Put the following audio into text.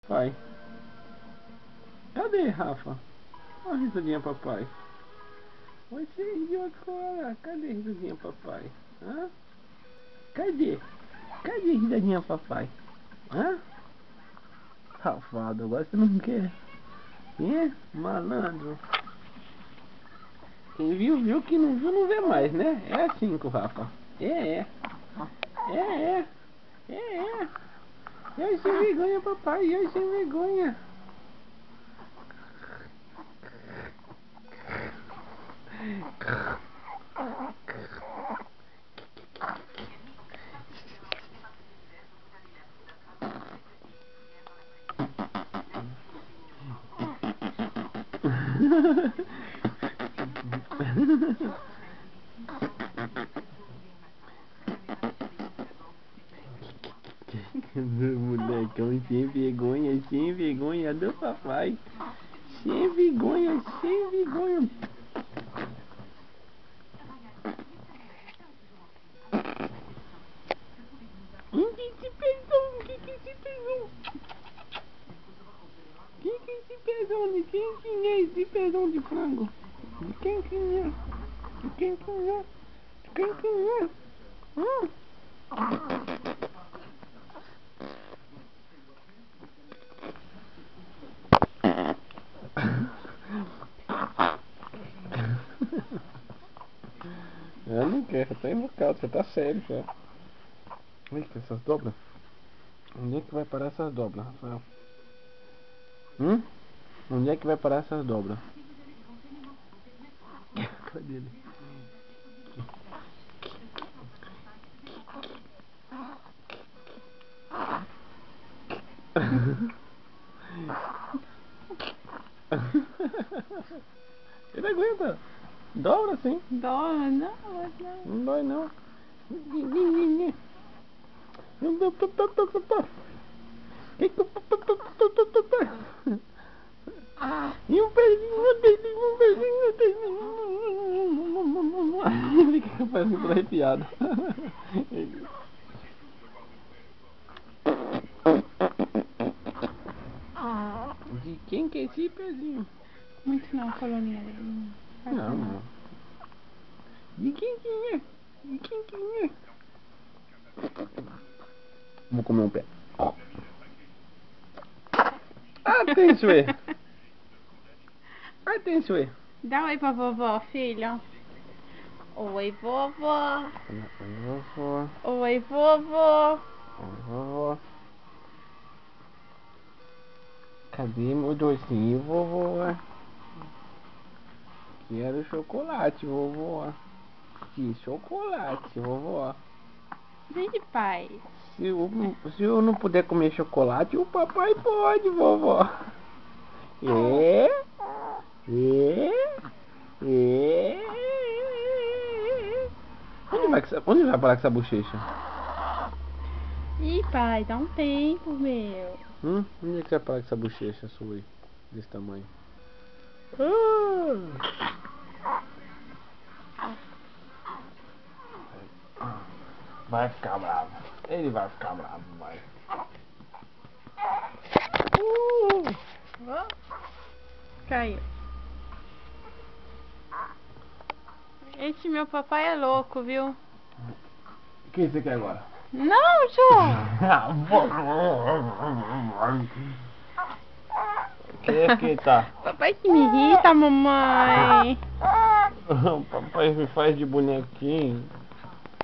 papai? Cadê, Rafa? Olha a risadinha papai. Você riu agora. Cadê a risadinha papai? Hã? Cadê? Cadê a risadinha papai? Hã? Safado, agora você não quer. É? Malandro. Quem viu, viu. Quem não viu, não vê mais, né? É assim com o Rafa. É. É. É. E aí sem vergonha, papai. E aí sem vergonha. Molecão sem vergonha do papai. Sem vergonha, sem vergonha. Quem se pesou? Quem se pesou? Quem se pesou? De quem é esse pesão de frango? De quem é? De quem é? De quem é? Eu não quero, tá invocado, você tá sério já. Eita, essas dobras. Onde é que vai parar essas dobras, Rafael? Onde é que vai parar essas dobras? Cadê ele? Ele aguenta. Dobra sim. Dói, não, mas não. Não dói não. E um pezinho dele, um pezinho dele. Fica parecendo tudo arrepiado. De quem que é esse pezinho? Muito não, colonia. Não. De quem que é? De quem que é? Vou comer um pé. Atenção. Atenção. Dá oi pra vovó, filho. Oi, vovó. Vovó. Oi, vovó. Vovó. Cadê meu docinho, vovó? Quero chocolate, vovó. Que chocolate, vovó. Vem de paz. Se eu não puder comer chocolate, o papai pode, vovó. É? Onde vai parar com essa bochecha? Ih, pai, dá um tempo, meu. Onde é que você vai parar com essa bochecha sua aí? Desse tamanho. Vai ficar bravo. Ele vai ficar bravo, vai. Caiu. Esse meu papai é louco, viu? O que você quer agora? Não, João! Que tá? Papai que me irrita, mamãe. Papai me faz de bonequinho.